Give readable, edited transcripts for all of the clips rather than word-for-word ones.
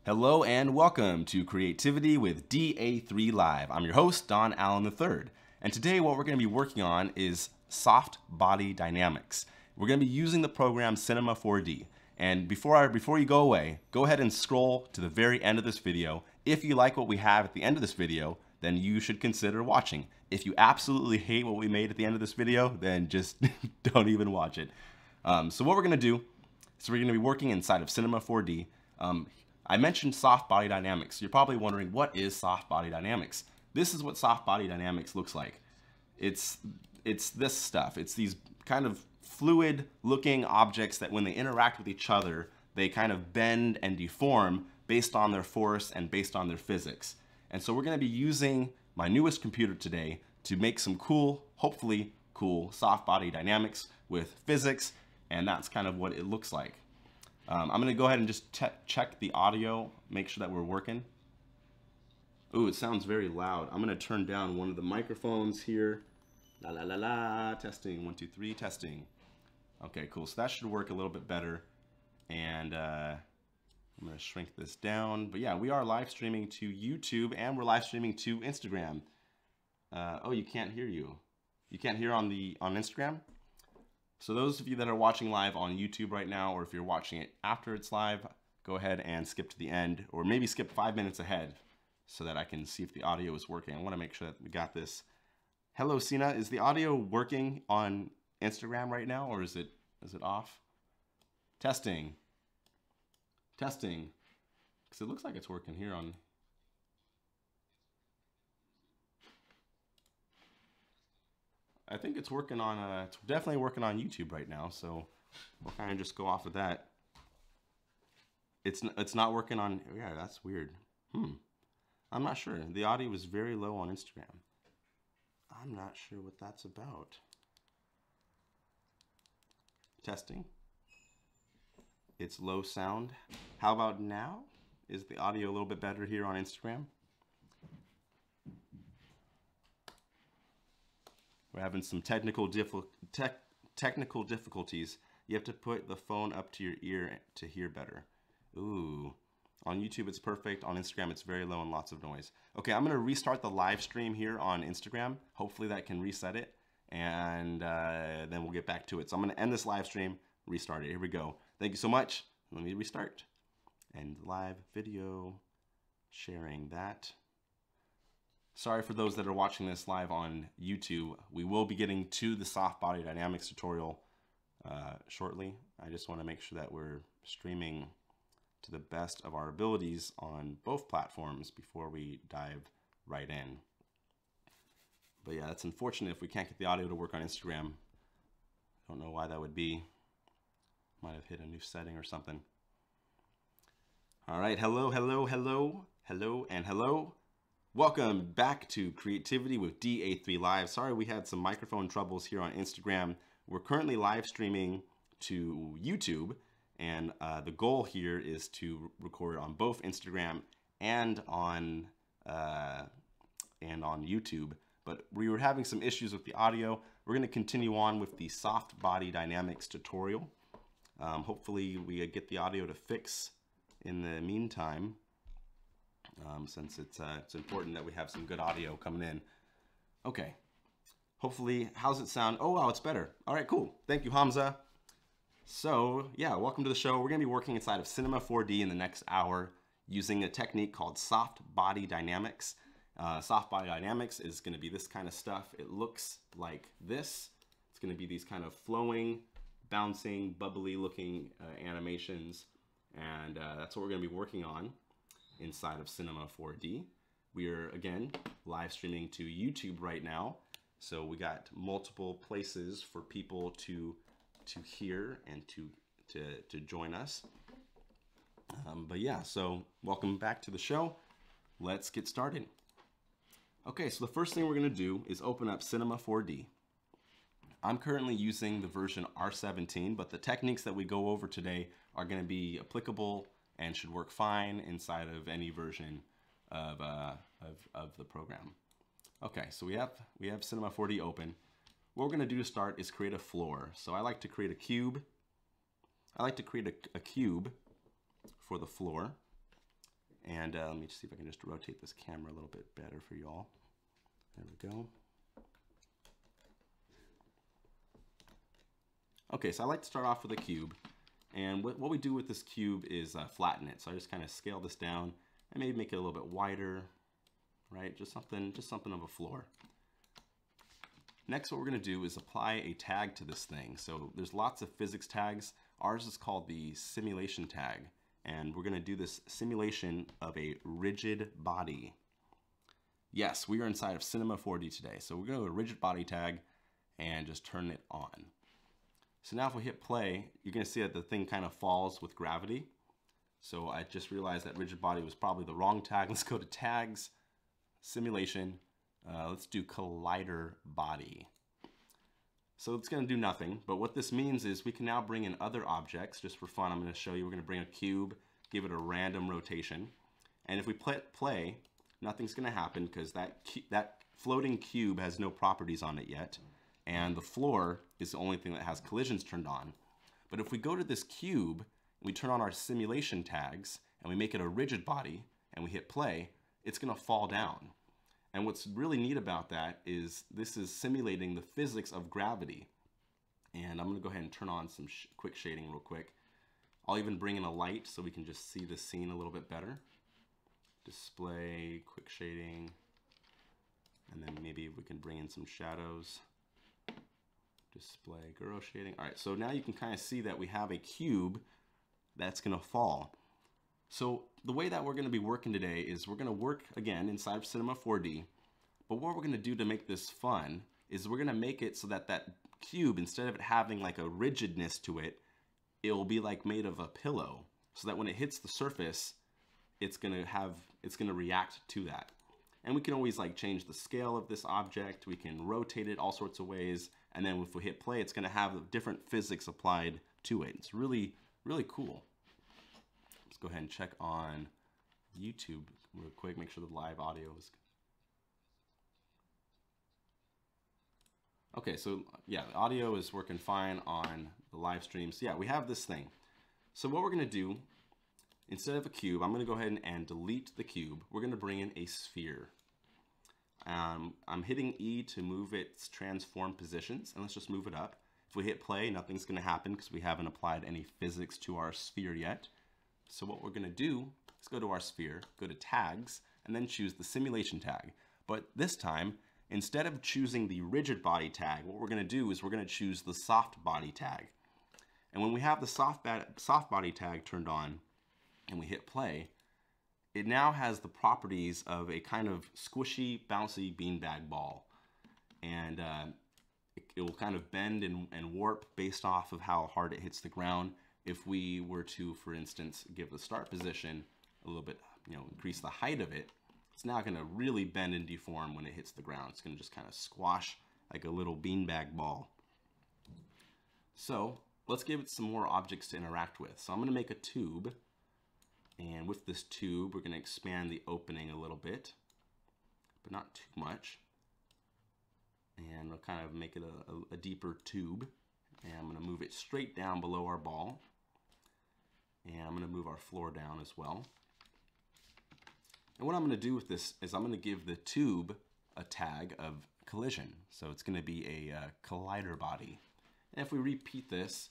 Hello and welcome to Creativity with DA3 Live. I'm your host, Don Allen III. And today what we're going to be working on is soft body dynamics. We're going to be using the program Cinema 4D. And before you go away, go ahead and scroll to the very end of this video. If you like what we have at the end of this video, then you should consider watching. If you absolutely hate what we made at the end of this video, then just don't even watch it. So what we're going to do is we're going to be working inside of Cinema 4D. I mentioned soft body dynamics. You're probably wondering, what is soft body dynamics? This is what soft body dynamics looks like. It's this stuff. It's these kind of fluid looking objects that when they interact with each other, they kind of bend and deform based on their force and based on their physics. And so we're going to be using my newest computer today to make some cool, hopefully cool, soft body dynamics with physics, and that's kind of what it looks like. I'm going to go ahead and just check the audio, make sure that we're working. Ooh, it sounds very loud. I'm going to turn down one of the microphones here. La la la la, testing, 1, 2, 3, testing. Okay, cool. So that should work a little bit better. And I'm going to shrink this down. But yeah, we are live streaming to YouTube and we're live streaming to Instagram. Oh, you can't hear you. You can't hear on Instagram? So those of you that are watching live on YouTube right now, or if you're watching it after it's live, go ahead and skip to the end, or maybe skip 5 minutes ahead so that I can see if the audio is working. I want to make sure that we got this. Hello, Sina. Is the audio working on Instagram right now, or is it off? Testing. Testing. Because it looks like it's working here on... I think it's working on, it's definitely working on YouTube right now, so we'll kind of just go off of that. It's not working on, yeah, that's weird. I'm not sure. The audio is very low on Instagram. I'm not sure what that's about. Testing. It's low sound. How about now? Is the audio a little bit better here on Instagram? We're having some technical difficulties. You have to put the phone up to your ear to hear better. Ooh. On YouTube, it's perfect. On Instagram, it's very low and lots of noise. Okay, I'm going to restart the live stream here on Instagram. Hopefully that can reset it, and then we'll get back to it. So I'm going to end this live stream, restart it. Here we go. Thank you so much. Let me restart. End live video, sharing that. Sorry for those that are watching this live on YouTube. We will be getting to the soft body dynamics tutorial shortly. I just want to make sure that we're streaming to the best of our abilities on both platforms before we dive right in. But yeah, that's unfortunate if we can't get the audio to work on Instagram. I don't know why that would be. Might have hit a new setting or something. All right, hello, hello, hello, hello, and hello. Welcome back to Creativity with DA3 Live. Sorry we had some microphone troubles here on Instagram. We're currently live streaming to YouTube, and the goal here is to record on both Instagram and on YouTube. But we were having some issues with the audio. We're going to continue on with the soft body dynamics tutorial. Hopefully we get the audio to fix in the meantime. Since it's important that we have some good audio coming in. Okay, hopefully, how's it sound? Oh wow, it's better. All right, cool. Thank you, Hamza. So yeah, welcome to the show. We're gonna be working inside of Cinema 4D in the next hour using a technique called soft body dynamics. Soft body dynamics is gonna be this kind of stuff. It looks like this. It's gonna be these kind of flowing, bouncing, bubbly looking animations, and that's what we're gonna be working on inside of Cinema 4D. We are, again, live streaming to YouTube right now. So we got multiple places for people to hear and to join us. But yeah, so welcome back to the show. Let's get started. Okay, so the first thing we're gonna do is open up Cinema 4D. I'm currently using the version R17, but the techniques that we go over today are gonna be applicable and should work fine inside of any version of the program. Okay, so we have Cinema 4D open. What we're going to do to start is create a floor. So I like to create a cube. I like to create a cube for the floor. And let me see if I can just rotate this camera a little bit better for y'all. There we go. Okay, so I like to start off with a cube. And what we do with this cube is flatten it. So I just kind of scale this down and maybe make it a little bit wider, right? Just something of a floor. Next, what we're going to do is apply a tag to this thing. So there's lots of physics tags. Ours is called the simulation tag. And we're going to do this simulation of a rigid body. Yes, we are inside of Cinema 4D today. So we're going to go to rigid body tag and just turn it on. So now if we hit play, you're going to see that the thing kind of falls with gravity. So I just realized that rigid body was probably the wrong tag. Let's go to tags, simulation. Let's do collider body. So it's going to do nothing, but what this means is we can now bring in other objects. Just for fun, I'm going to show you. We're going to bring a cube, give it a random rotation. And if we play, nothing's going to happen because that floating cube has no properties on it yet. And the floor is the only thing that has collisions turned on. But if we go to this cube, we turn on our simulation tags, and we make it a rigid body, and we hit play, it's going to fall down. And what's really neat about that is this is simulating the physics of gravity. And I'm going to go ahead and turn on some quick shading real quick. I'll even bring in a light so we can just see the scene a little bit better. Display, quick shading, and then maybe we can bring in some shadows. Display, girl shading. All right, so now you can kind of see that we have a cube that's going to fall. So the way that we're going to be working today is we're going to work again inside of Cinema 4D, but what we're going to do to make this fun is we're going to make it so that that cube, instead of it having like a rigidness to it, it will be like made of a pillow, so that when it hits the surface, it's going to react to that. And we can always like change the scale of this object. We can rotate it all sorts of ways. And then if we hit play, it's going to have different physics applied to it. It's really, really cool. Let's go ahead and check on YouTube real quick. Make sure the live audio is. Okay, so yeah, the audio is working fine on the live stream. So yeah, we have this thing. So what we're going to do, instead of a cube, I'm going to go ahead and delete the cube. We're going to bring in a sphere. I'm hitting E to move its transform positions, and let's just move it up. If we hit play, nothing's going to happen because we haven't applied any physics to our sphere yet. So what we're going to do is go to our sphere, go to tags, and then choose the simulation tag. But this time, instead of choosing the rigid body tag, what we're going to do is we're going to choose the soft body tag. And when we have the soft body tag turned on and we hit play, it now has the properties of a kind of squishy, bouncy beanbag ball. And it will kind of bend and warp based off of how hard it hits the ground. If we were to, for instance, give the start position a little bit, increase the height of it, it's now going to really bend and deform when it hits the ground. It's going to just kind of squash like a little beanbag ball. So let's give it some more objects to interact with. So I'm going to make a tube. And with this tube, we're going to expand the opening a little bit, but not too much. And we'll kind of make it a deeper tube. And I'm going to move it straight down below our ball. And I'm going to move our floor down as well. And what I'm going to do with this is I'm going to give the tube a tag of collision. So it's going to be a collider body. And if we repeat this,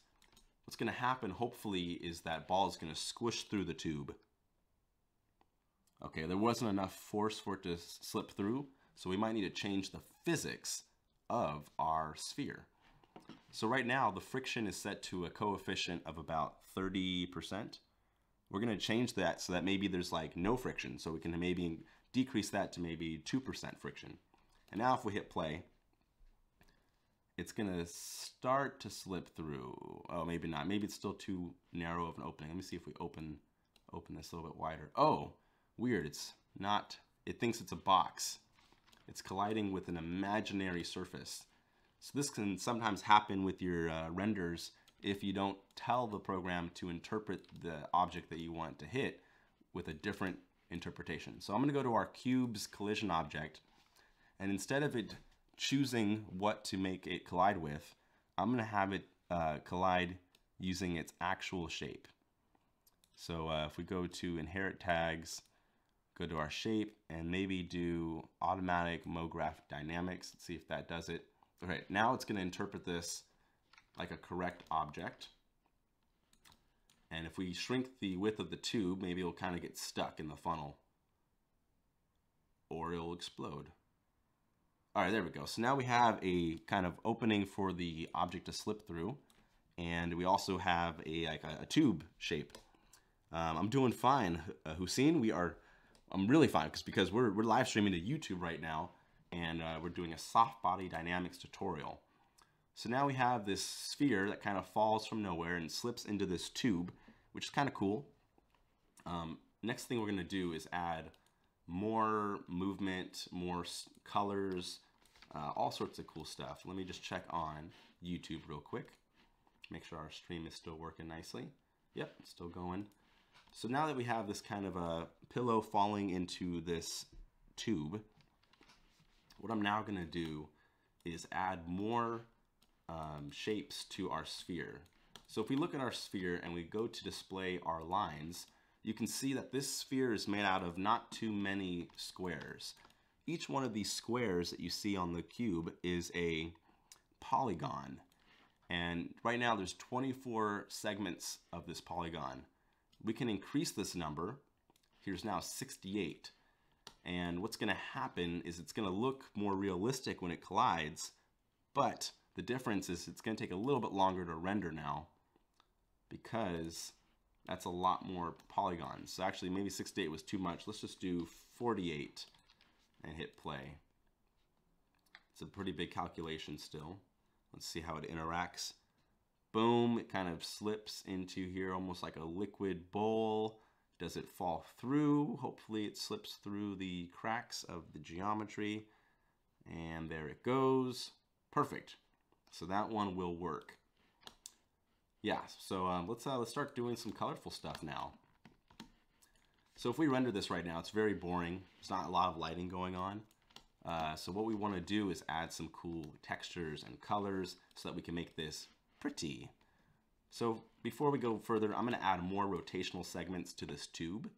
what's going to happen, hopefully, is that ball is going to squish through the tube. Okay, there wasn't enough force for it to slip through, so we might need to change the physics of our sphere. So right now, the friction is set to a coefficient of about 30%. We're going to change that so that maybe there's like no friction, so we can maybe decrease that to maybe 2% friction. And now if we hit play, it's going to start to slip through. Oh, maybe not. Maybe it's still too narrow of an opening. Let me see if we open this a little bit wider. Oh, weird. It's not. It thinks it's a box. It's colliding with an imaginary surface. So this can sometimes happen with your renders if you don't tell the program to interpret the object that you want to hit with a different interpretation. So I'm going to go to our cube's collision object, and instead of it choosing what to make it collide with, I'm going to have it collide using its actual shape. So if we go to inherit tags, go to our shape and maybe do automatic MoGraph dynamics. Let's see if that does it. All right, now it's going to interpret this like a correct object. And if we shrink the width of the tube, maybe it'll kind of get stuck in the funnel, or it'll explode. All right, there we go. So now we have a kind of opening for the object to slip through, and we also have a tube shape. I'm doing fine, Hussein. I'm really fine because we're live streaming to YouTube right now, and we're doing a soft body dynamics tutorial. So now we have this sphere that kind of falls from nowhere and slips into this tube, which is kind of cool. Next thing we're going to do is add more movement, more colors, all sorts of cool stuff. Let me just check on YouTube real quick. Make sure our stream is still working nicely. Yep, it's still going. So now that we have this kind of a pillow falling into this tube, what I'm now going to do is add more shapes to our sphere. So if we look at our sphere and we go to display our lines, you can see that this sphere is made out of not too many squares. Each one of these squares that you see on the cube is a polygon. And right now there's 24 segments of this polygon. We can increase this number. Here's now 68. And what's going to happen is it's going to look more realistic when it collides, but the difference is it's going to take a little bit longer to render now because that's a lot more polygons. So actually maybe 68 was too much. Let's just do 48 and hit play. It's a pretty big calculation still. Let's see how it interacts. Boom, it kind of slips into here almost like a liquid bowl. Does it fall through? Hopefully it slips through the cracks of the geometry. And there it goes. Perfect. So that one will work. Yeah, so let's start doing some colorful stuff now. So if we render this right now, it's very boring. There's not a lot of lighting going on. So what we want to do is add some cool textures and colors so that we can make this pretty. So before we go further, I'm going to add more rotational segments to this tube.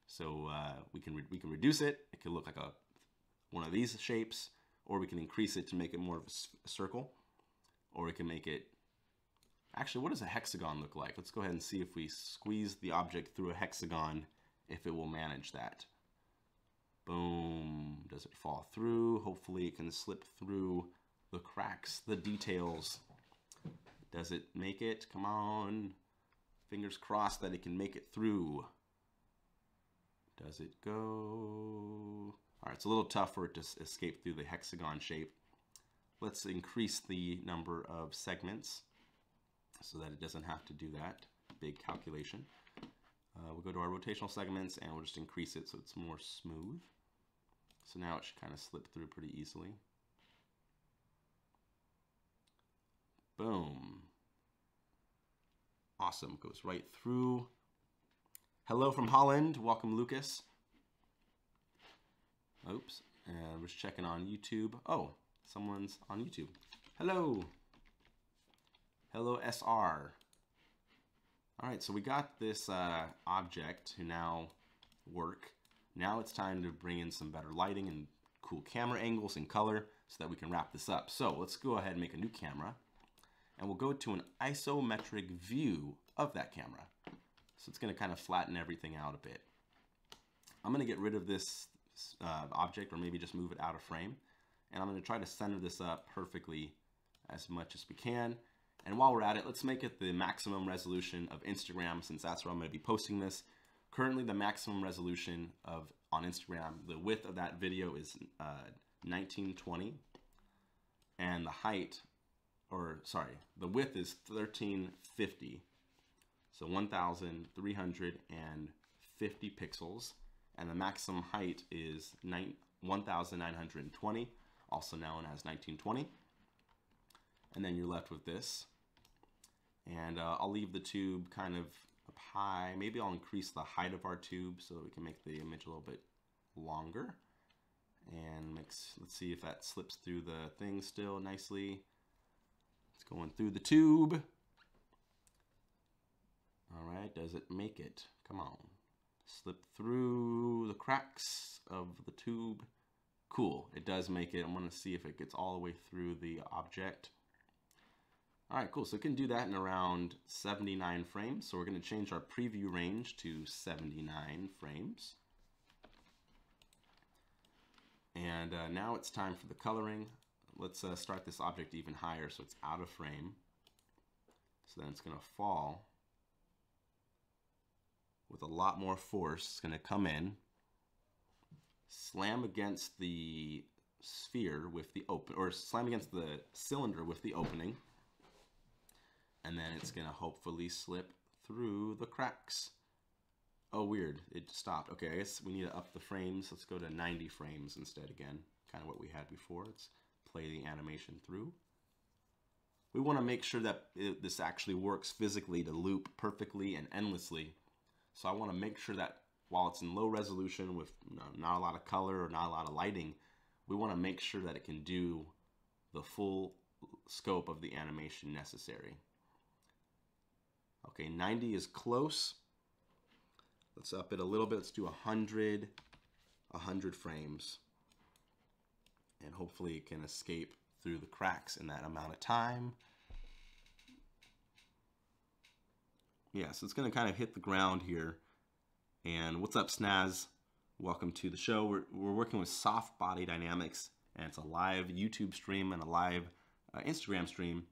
So we can reduce it. It could look like one of these shapes, or we can increase it to make it more of a circle, or we can make it. Actually, what does a hexagon look like? Let's go ahead and see if we squeeze the object through a hexagon, if it will manage that. Boom. Does it fall through? Hopefully it can slip through the cracks, the details. Does it make it? Come on. Fingers crossed that it can make it through. Does it go? All right, it's a little tough for it to escape through the hexagon shape. Let's increase the number of segments so that it doesn't have to do that big calculation. We'll go to our rotational segments and we'll just increase it so it's more smooth. So now it should kind of slip through pretty easily. Boom. Awesome, goes right through. Hello from Holland, welcome Lucas. Oops, and we're just checking on YouTube. Oh, someone's on YouTube. Hello. Hello SR. All right, so we got this object to now work. Now it's time to bring in some better lighting and cool camera angles and color so that we can wrap this up. So let's go ahead and make a new camera, and we'll go to an isometric view of that camera. So it's going to kind of flatten everything out a bit. I'm going to get rid of this object, or maybe just move it out of frame, and I'm going to try to center this up perfectly as much as we can. And while we're at it, let's make it the maximum resolution of Instagram, since that's where I'm going to be posting this. Currently, the maximum resolution on Instagram, the width of that video is 1920, and the height, the width is 1350, so 1,350 pixels, and the maximum height is 1,920, also known as 1920. And then you're left with this. And I'll leave the tube kind of up high. Maybe I'll increase the height of our tube so that we can make the image a little bit longer. And let's see if that slips through the thing still nicely. It's going through the tube. All right, does it make it? Come on. Slip through the cracks of the tube. Cool, it does make it. I'm going to see if it gets all the way through the object. All right, cool. So it can do that in around 79 frames. So we're going to change our preview range to 79 frames. And now it's time for the coloring. Let's start this object even higher so it's out of frame. So then it's going to fall with a lot more force. It's going to come in, slam against the sphere with the open, or slam against the cylinder with the opening, and then it's going to hopefully slip through the cracks. Oh, weird, it stopped. Okay, I guess we need to up the frames. Let's go to 90 frames instead again, kind of what we had before. Let's play the animation through. We want to make sure that this actually works physically to loop perfectly and endlessly. So I want to make sure that while it's in low resolution with not a lot of color or not a lot of lighting, we want to make sure that it can do the full scope of the animation necessary. Okay, 90 is close. Let's up it a little bit. Let's do 100 frames. And hopefully it can escape through the cracks in that amount of time. Yeah, so it's going to kind of hit the ground here. And what's up, Snaz? Welcome to the show. We're working with soft body dynamics, and it's a live YouTube stream and a live Instagram stream.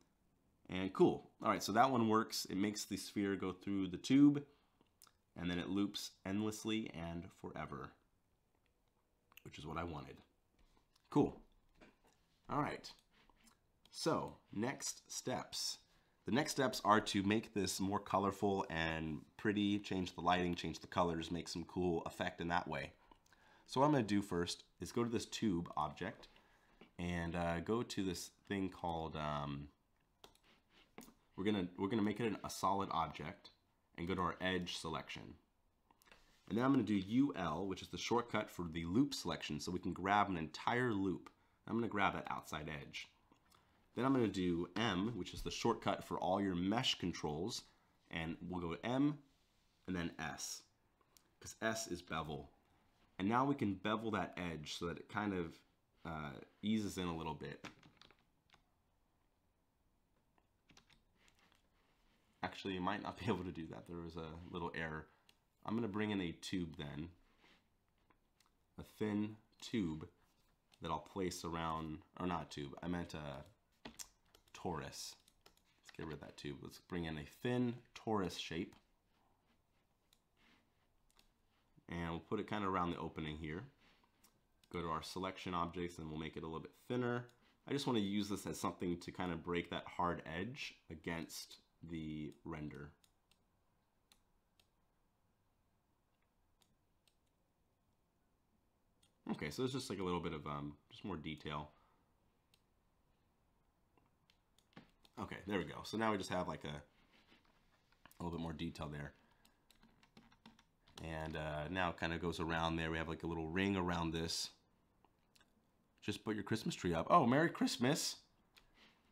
And cool. All right, so that one works. It makes the sphere go through the tube, and then it loops endlessly and forever, which is what I wanted. Cool. All right. So next steps. The next steps are to make this more colorful and pretty, change the lighting, change the colors, make some cool effect in that way. So what I'm going to do first is go to this tube object and go to this thing called, we're gonna make it a solid object and go to our edge selection. And then I'm going to do UL, which is the shortcut for the loop selection, so we can grab an entire loop. I'm going to grab that outside edge. Then I'm going to do M, which is the shortcut for all your mesh controls, and we'll go M and then S, because S is bevel. And now we can bevel that edge so that it kind of eases in a little bit. Actually, you might not be able to do that. There was a little error. I'm going to bring in a tube then, a thin tube that I'll place around, or not tube, I meant a torus. Let's get rid of that tube. Let's bring in a thin torus shape. And we'll put it kind of around the opening here. Go to our selection objects and we'll make it a little bit thinner. I just want to use this as something to kind of break that hard edge against the render. Okay, so there's just like a little bit of just more detail. Okay, there we go. So now we just have like a little bit more detail there. And now it kind of goes around there. We have like a little ring around this. Just put your Christmas tree up. Oh, Merry Christmas.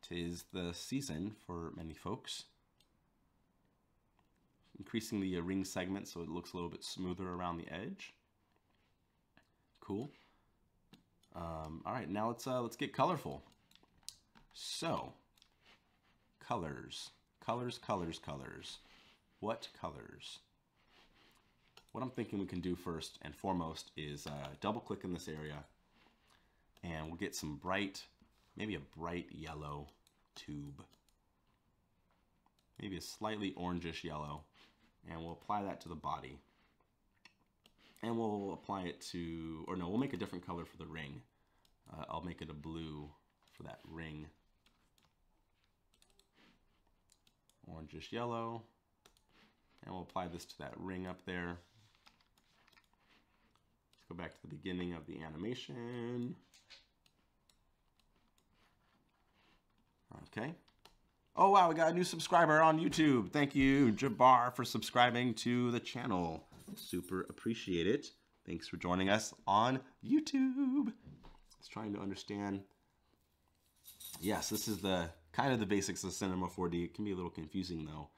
'Tis the season for many folks. Increasing the ring segment so it looks a little bit smoother around the edge. Cool. All right, now let's get colorful. So, colors, colors, colors, colors. What colors? What I'm thinking we can do first and foremost is double click in this area, and we'll get some bright, maybe a bright yellow tube, maybe a slightly orangish yellow, and we'll apply that to the body. And we'll apply it to, or no, we'll make a different color for the ring. I'll make it a blue for that ring. Orangish yellow. And we'll apply this to that ring up there. Let's go back to the beginning of the animation. Okay. Oh wow, we got a new subscriber on YouTube. Thank you, Jabbar, for subscribing to the channel. Super appreciate it. Thanks for joining us on YouTube. Just trying to understand. Yes, this is the kind of the basics of Cinema 4D. It can be a little confusing though.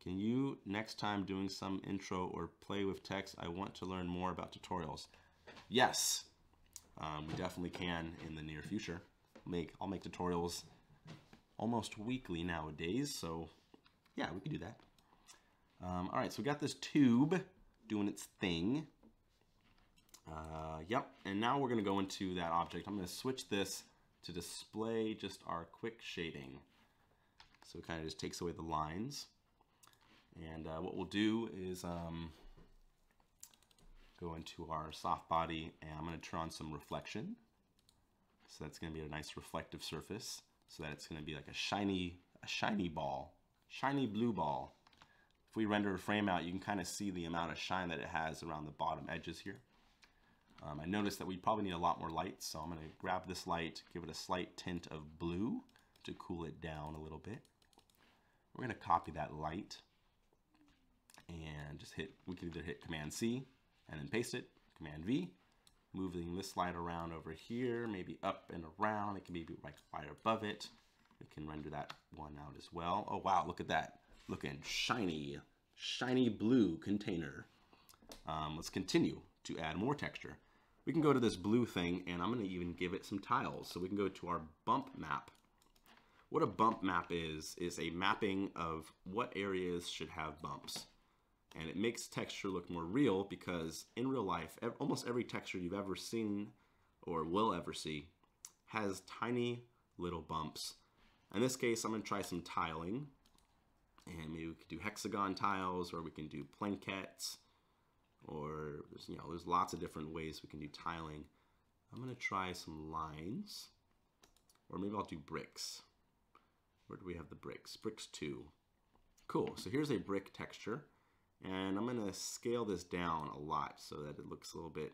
Can you, next time doing some intro or play with text, I want to learn more about tutorials. Yes, we definitely can in the near future. I'll make tutorials almost weekly nowadays, so yeah, we can do that. All right, so we got this tube doing its thing. Yep, and now we're going to go into that object. I'm going to switch this to display just our quick shading. So it kind of just takes away the lines. And what we'll do is go into our soft body, and I'm going to turn on some reflection. So that's going to be a nice reflective surface, so that it's going to be like a shiny ball, shiny blue ball. If we render a frame out, you can kind of see the amount of shine that it has around the bottom edges here. I noticed that we probably need a lot more light, so I'm going to grab this light, give it a slight tint of blue to cool it down a little bit. We're going to copy that light and just we can either hit Command C and then paste it, Command V, moving this light around over here, maybe up and around. It can be right above it. We can render that one out as well. Oh wow, look at that. Looking shiny blue container. Let's continue to add more texture. We can go to this blue thing, and I'm going to even give it some tiles. So we can go to our bump map. What a bump map is a mapping of what areas should have bumps. And it makes texture look more real, because in real life, almost every texture you've ever seen or will ever see has tiny little bumps. In this case, I'm going to try some tiling. And maybe we could do hexagon tiles, or we can do plaquettes, or there's lots of different ways we can do tiling. I'm going to try some lines, or maybe I'll do bricks. Where do we have the bricks? Bricks 2. Cool. So here's a brick texture, and I'm going to scale this down a lot so that it looks a little bit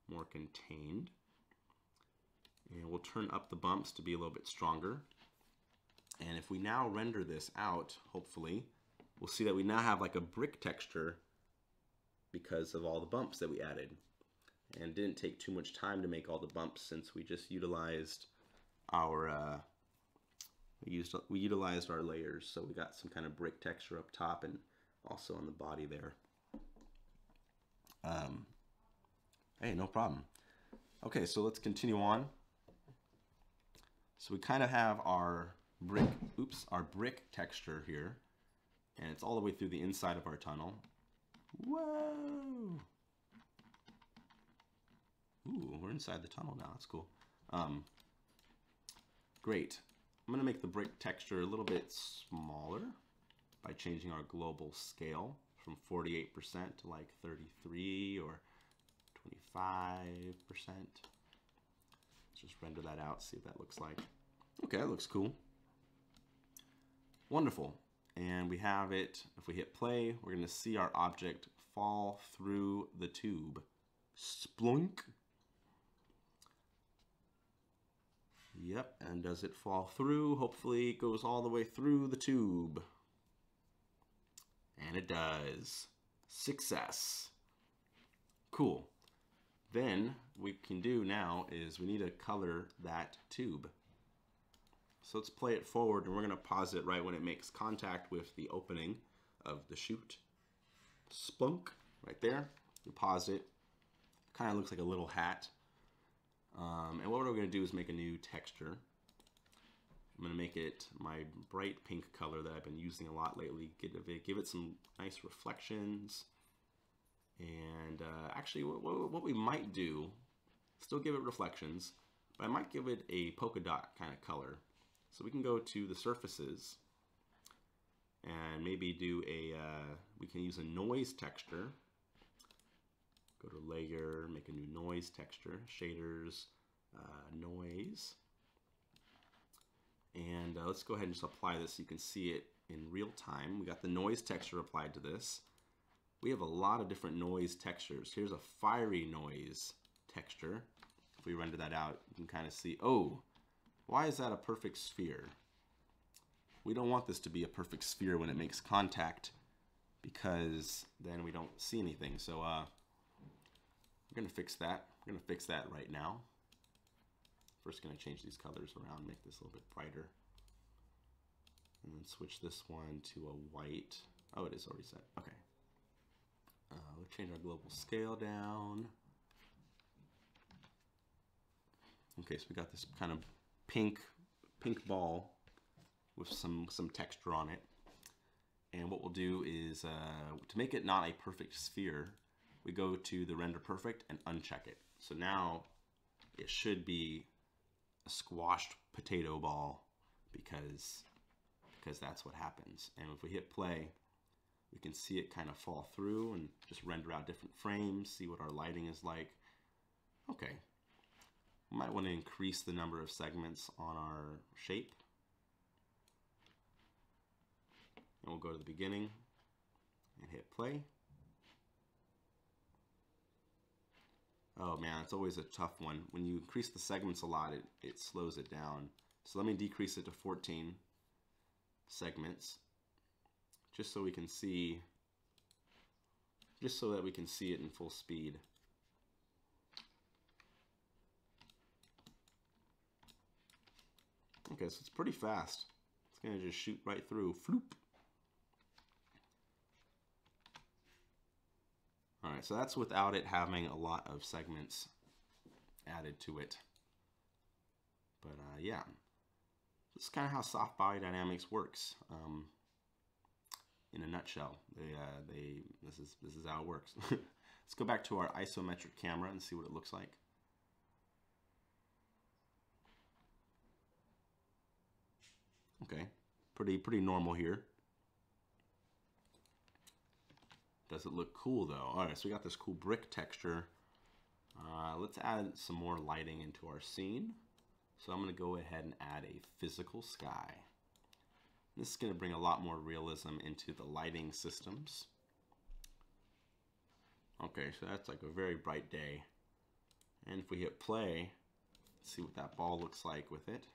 more contained. And we'll turn up the bumps to be a little bit stronger. And if we now render this out, hopefully, we'll see that we now have like a brick texture because of all the bumps that we added. And it didn't take too much time to make all the bumps, since we just utilized our we utilized our layers. So we got some kind of brick texture up top and also on the body there. Hey, no problem. Okay, so let's continue on. So we kind of have our brick texture here, and it's all the way through the inside of our tunnel. Whoa! Ooh, we're inside the tunnel now. That's cool. Great. I'm going to make the brick texture a little bit smaller by changing our global scale from 48% to like 33 or 25%. Let's just render that out, see what that looks like. Okay, that looks cool. Wonderful. And we have it. If we hit play, we're going to see our object fall through the tube. Splunk. Yep, and does it fall through? Hopefully it goes all the way through the tube. And it does. Success. Cool. Then what we can do now is we need to color that tube. So let's play it forward, and we're going to pause it right when it makes contact with the opening of the chute. Splunk, right there. We pause it. Kind of looks like a little hat. And what we're going to do is make a new texture. I'm going to make it my bright pink color that I've been using a lot lately. Give it some nice reflections. And actually, what we might do, still give it reflections, but I might give it a polka dot kind of color. So we can go to the surfaces and maybe do we can use a noise texture. Go to layer, make a new noise texture, shaders, noise. And let's go ahead and just apply this so you can see it in real time. We got the noise texture applied to this. We have a lot of different noise textures. Here's a fiery noise texture. If we render that out, you can kind of see, oh, why is that a perfect sphere? We don't want this to be a perfect sphere when it makes contact, because then we don't see anything. So we're going to fix that. We're going to fix that right now. First going to change these colors around, make this a little bit brighter. And then switch this one to a white. Oh, it is already set. Okay. We'll change our global scale down. Okay, so we got this kind of pink ball with some texture on it. And what we'll do is, to make it not a perfect sphere, we go to the render perfect and uncheck it. So now it should be a squashed potato ball because that's what happens. And if we hit play, we can see it kind of fall through and just render out different frames, see what our lighting is like. Okay. We might want to increase the number of segments on our shape. And we'll go to the beginning and hit play. Oh man, it's always a tough one. When you increase the segments a lot, it slows it down. So let me decrease it to 14 segments, just so we can see, just so that we can see it in full speed. Okay, so it's pretty fast. It's gonna just shoot right through. Floop. All right, so that's without it having a lot of segments added to it. But yeah, this is kind of how soft body dynamics works. In a nutshell, this is how it works. Let's go back to our isometric camera and see what it looks like. Okay, pretty normal here. Does it look cool though? All right, so we got this cool brick texture. Let's add some more lighting into our scene. So I'm going to go ahead and add a physical sky. This is going to bring a lot more realism into the lighting systems. Okay, so that's like a very bright day. And if we hit play, let's see what that ball looks like with it.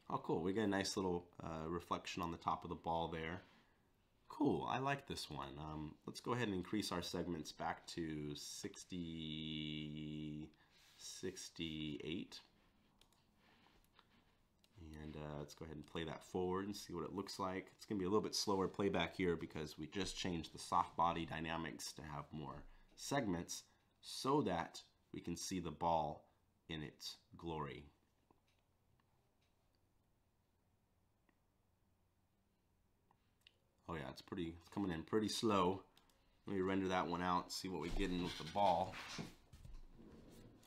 Oh, cool. We get a nice little reflection on the top of the ball there. Cool. I like this one. Let's go ahead and increase our segments back to 68. And let's go ahead and play that forward and see what it looks like. It's going to be a little bit slower playback here because we just changed the soft body dynamics to have more segments so that we can see the ball in its glory. Oh yeah, it's coming in pretty slow. Let me render that one out, see what we get in with the ball.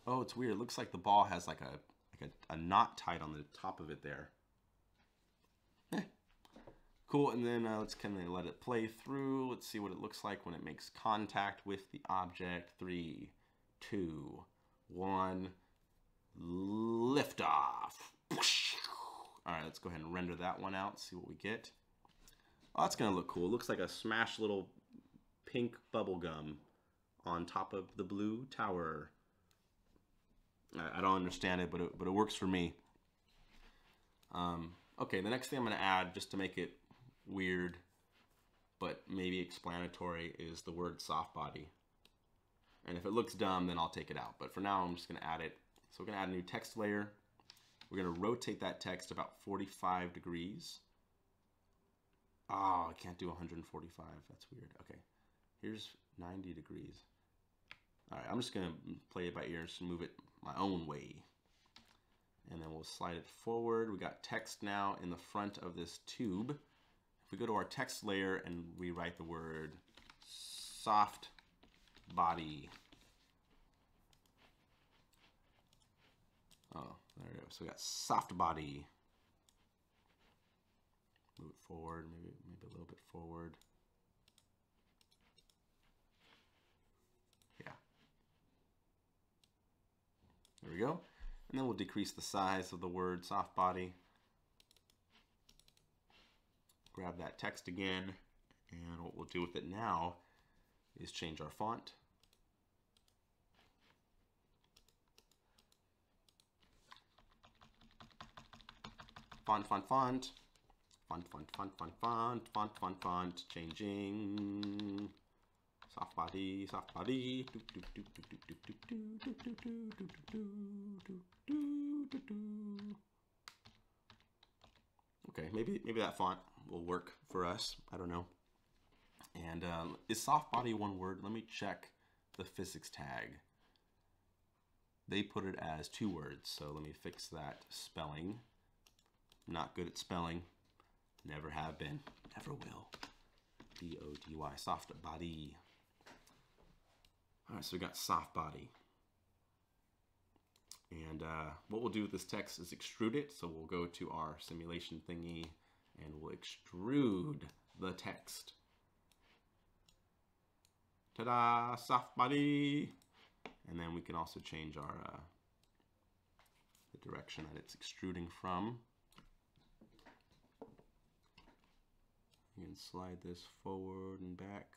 Oh, it's weird. It looks like the ball has like a knot tied on the top of it there. Cool, and then let's kind of let it play through. Let's see what it looks like when it makes contact with the object. 3, 2, 1, lift off. All right, let's go ahead and render that one out, see what we get. Oh, that's gonna look cool. It looks like a smashed little pink bubble gum on top of the blue tower. I don't understand it, but it works for me. Okay, the next thing I'm gonna add, just to make it weird, but maybe explanatory, is the word soft body. And if it looks dumb, then I'll take it out. But for now, I'm just gonna add it. So we're gonna add a new text layer. We're gonna rotate that text about 45 degrees. Oh, I can't do 145. That's weird. Okay, here's 90 degrees. All right, I'm just gonna play it by ear and move it my own way. And then we'll slide it forward. We got text now in the front of this tube. If we go to our text layer and we write the word soft body. Oh, there it goes. So we got soft body. Move it forward, maybe a little bit forward. Yeah. There we go. And then we'll decrease the size of the word soft body. Grab that text again, and what we'll do with it now is change our font. Font. Font, changing. Soft body. Okay, maybe that font will work for us. I don't know. And is soft body one word? Let me check the physics tag. They put it as 2 words, so let me fix that spelling. Not good at spelling. Never have been. Never will. B-O-D-Y, soft body. All right, so we got soft body. And what we'll do with this text is extrude it. So we'll go to our simulation thingy and we'll extrude the text. Ta-da, soft body. And then we can also change our the direction that it's extruding from. You can slide this forward and back.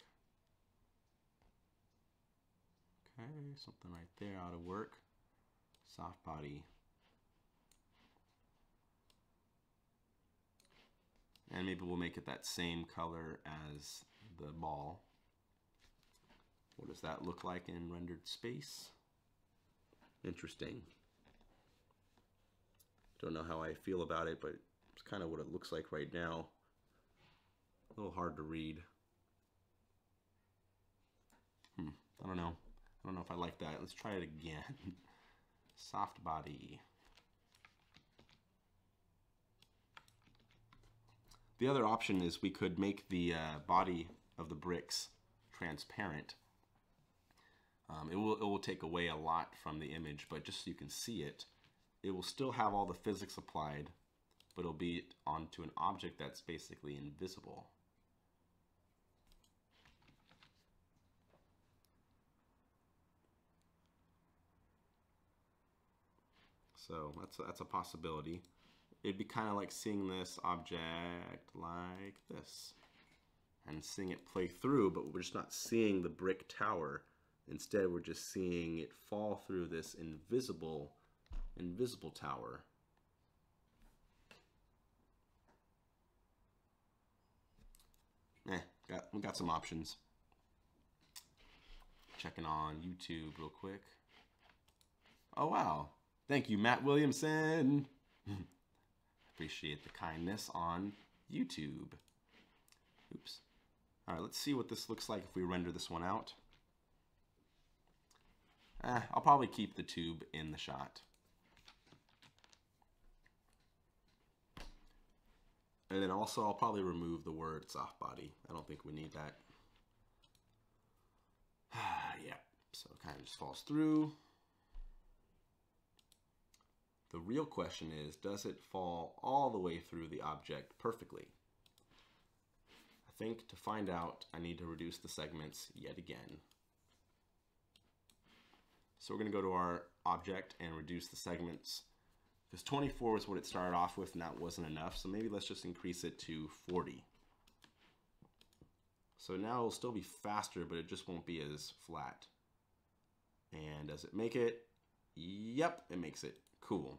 Okay, something right there ought to work. Soft body. And maybe we'll make it that same color as the ball. What does that look like in rendered space? Interesting. Don't know how I feel about it, but it's kind of what it looks like right now. A little hard to read. I don't know. I don't know if I like that. Let's try it again. Soft body. The other option is we could make the body of the bricks transparent. It will take away a lot from the image, but just so you can see it, it will still have all the physics applied, but it'll be onto an object that's basically invisible. So that's a possibility. It'd be kind of like seeing this object like this and seeing it play through, but we're just not seeing the brick tower. Instead, we're just seeing it fall through this invisible tower. We got some options. Checking on YouTube real quick. Oh wow. Thank you, Matt Williamson. Appreciate the kindness on YouTube. Oops. All right, let's see what this looks like if we render this one out. I'll probably keep the tube in the shot. And then also I'll probably remove the word soft body. I don't think we need that. Yeah, so it kind of just falls through. The real question is, does it fall all the way through the object perfectly? I think to find out, I need to reduce the segments yet again. So we're going to go to our object and reduce the segments. Because 24 is what it started off with, and that wasn't enough. So maybe let's just increase it to 40. So now it'll still be faster, but it just won't be as flat. And does it make it? Yep, it makes it. Cool.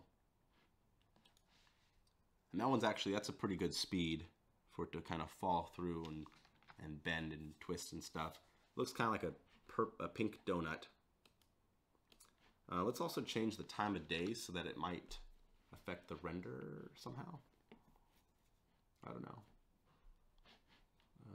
And that one's actually, that's a pretty good speed for it to kind of fall through and bend and twist and stuff. Looks kind of like a pink donut. Let's also change the time of day so that it might affect the render somehow. I don't know.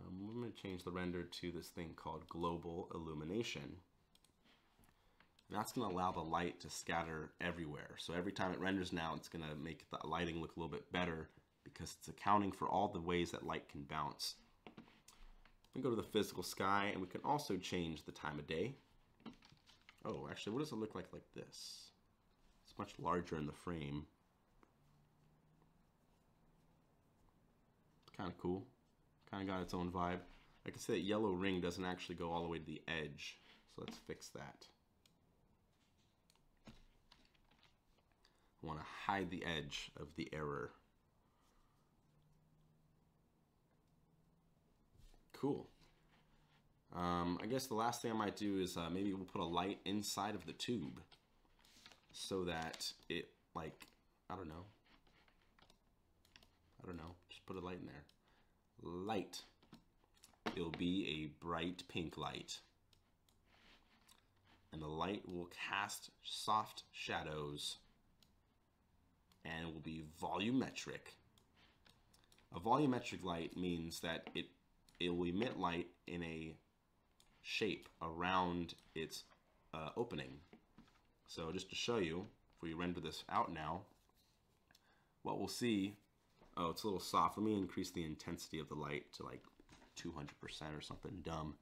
I'm going to change the render to this thing called global illumination. And that's going to allow the light to scatter everywhere. So every time it renders now, it's going to make the lighting look a little bit better because it's accounting for all the ways that light can bounce. We can go to the physical sky, and we can also change the time of day. Oh, actually, what does it look like this? It's much larger in the frame. Kind of cool. Kind of got its own vibe. Like I said, that yellow ring doesn't actually go all the way to the edge. So let's fix that. I want to hide the edge of the error. Cool. I guess the last thing I might do is maybe we'll put a light inside of the tube so that it, like, I don't know, just put a light in there. Light. It'll be a bright pink light. And the light will cast soft shadows and it will be volumetric. A volumetric light means that it will emit light in a shape around its opening. So just to show you, if we render this out now, what we'll see, oh, it's a little soft. Let me increase the intensity of the light to like 200% or something dumb.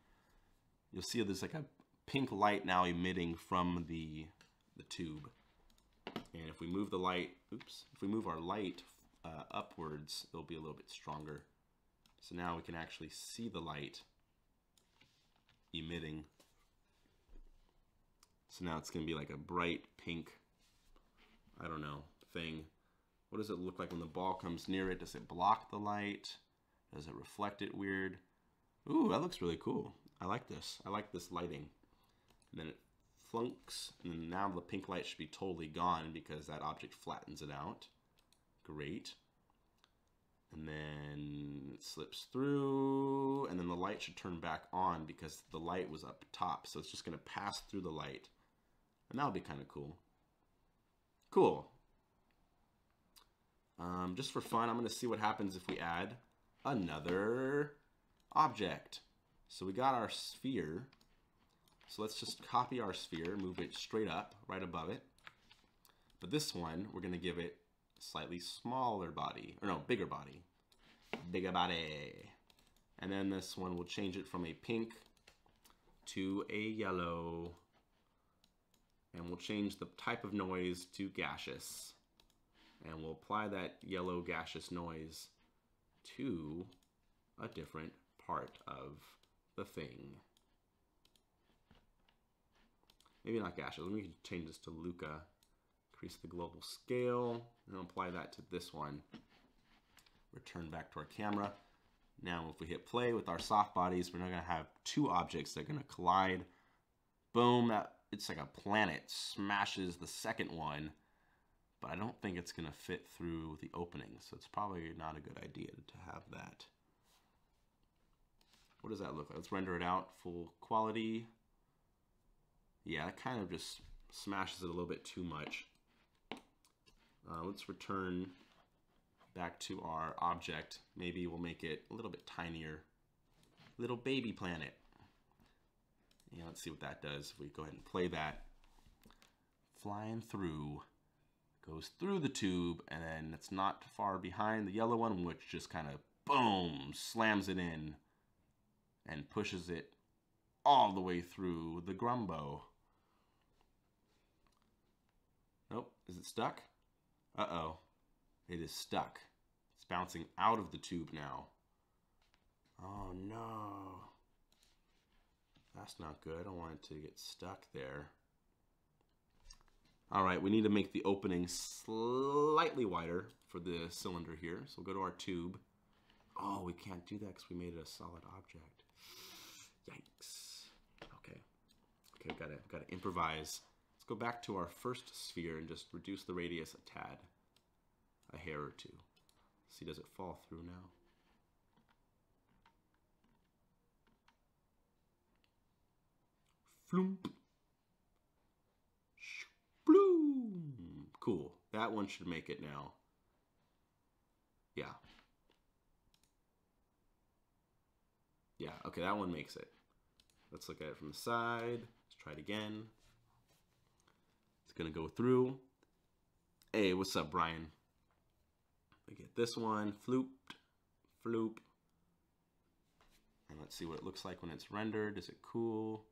You'll see there's like a pink light now emitting from the tube. And if we move the light, if we move our light upwards, it'll be a little bit stronger. So now we can actually see the light emitting. So now it's going to be like a bright pink, I don't know, thing. What does it look like when the ball comes near it? Does it block the light? Does it reflect it weird? Ooh, that looks really cool. I like this. I like this lighting. And then it flunks, and now the pink light should be totally gone because that object flattens it out. Great. And then it slips through, and then the light should turn back on because the light was up top. So it's just going to pass through the light. And that'll be kind of cool. Cool. Just for fun, I'm going to see what happens if we add another object. So we got our sphere. So let's just copy our sphere, move it straight up, right above it. But this one, we're going to give it a slightly smaller body, or no, bigger body. Bigger body. And then this one, we'll change it from a pink to a yellow. And we'll change the type of noise to gaseous. And we'll apply that yellow gaseous noise to a different part of the thing. Maybe not gaseous. Let me change this to Luca. Increase the global scale. And apply that to this one. Return back to our camera. Now if we hit play with our soft bodies, we're now going to have two objects that are going to collide. Boom. It's like a planet smashes the second one. But I don't think it's going to fit through the opening. So it's probably not a good idea to have that. What does that look like? Let's render it out full quality. Yeah, it kind of just smashes it a little bit too much. Let's return back to our object. Maybe we'll make it a little bit tinier. Little baby planet. Yeah, let's see what that does. If we go ahead and play that. Flying through. Goes through the tube, and then it's not far behind the yellow one, which just kind of, boom, slams it in and pushes it all the way through the grumbo. Nope, is it stuck? Uh-oh, it is stuck. It's bouncing out of the tube now. Oh no. That's not good. I don't want it to get stuck there. All right, we need to make the opening slightly wider for the cylinder here. So we'll go to our tube. Oh, we can't do that because we made it a solid object. Yikes. Okay. Okay, gotta improvise. Let's go back to our first sphere and just reduce the radius a tad. A hair or two. See, does it fall through now? Floomp. Bloom. Cool. That one should make it now. Yeah. Yeah, okay, that one makes it. Let's look at it from the side. Let's try it again. It's gonna go through. Hey, what's up, Brian? We get this one. Flooped. Floop. And let's see what it looks like when it's rendered. Is it cool?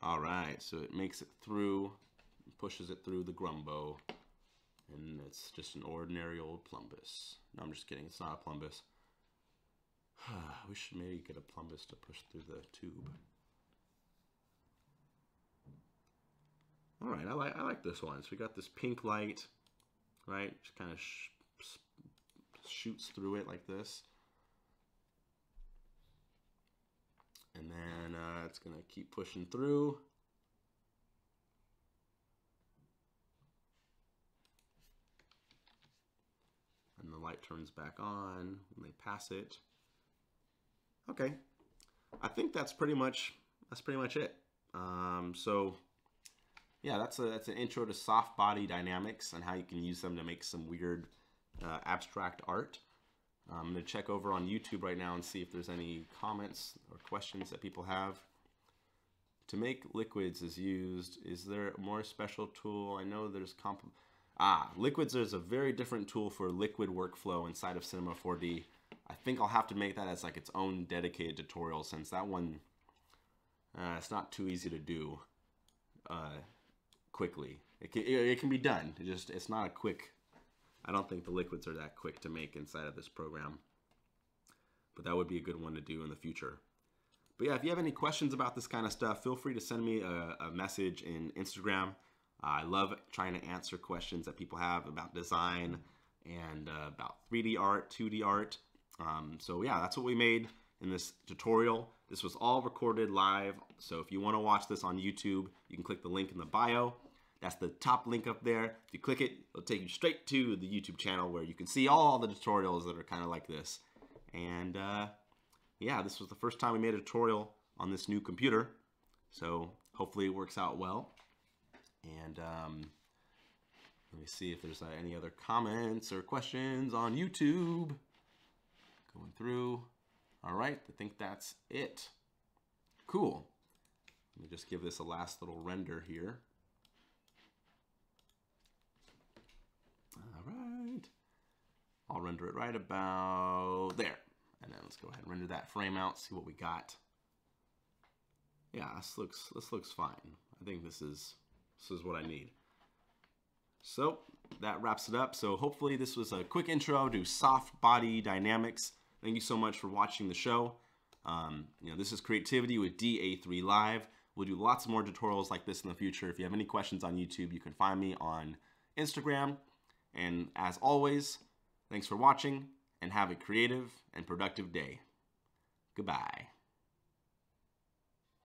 All right, so it makes it through, pushes it through the grumbo, and it's just an ordinary old plumbus. No, I'm just kidding, it's not a plumbus. We should maybe get a plumbus to push through the tube. All right, I like this one. So we got this pink light, right? Just kind of shoots through it like this. And then it's going to keep pushing through. And the light turns back on when they pass it. Okay. I think that's pretty much it. So yeah, that's an intro to soft body dynamics and how you can use them to make some weird abstract art. I'm going to check over on YouTube right now and see if there's any comments or questions that people have. To make liquids is used. Is there a more special tool? I know there's liquids is a very different tool for liquid workflow inside of Cinema 4D. I think I'll have to make that as like its own dedicated tutorial, since that one, it's not too easy to do quickly. It can be done. It's not a quick. I don't think the liquids are that quick to make inside of this program, but that would be a good one to do in the future. But yeah, if you have any questions about this kind of stuff, feel free to send me a message in Instagram. I love trying to answer questions that people have about design and about 3D art, 2D art. So yeah, that's what we made in this tutorial. This was all recorded live. So if you want to watch this on YouTube, you can click the link in the bio. That's the top link up there. If you click it, it'll take you straight to the YouTube channel where you can see all the tutorials that are kind of like this. And yeah, this was the first time we made a tutorial on this new computer. So hopefully it works out well. And let me see if there's any other comments or questions on YouTube. Going through. All right, I think that's it. Cool. Let me just give this a last little render here. All right. I'll render it right about there. And then let's go ahead and render that frame out, see what we got. Yeah, this looks fine. I think this is what I need. So that wraps it up. So hopefully this was a quick intro to soft body dynamics. Thank you so much for watching the show. This is Creativity with DA3 Live. We'll do lots more tutorials like this in the future. If you have any questions on YouTube, you can find me on Instagram. And as always, thanks for watching and have a creative and productive day. Goodbye.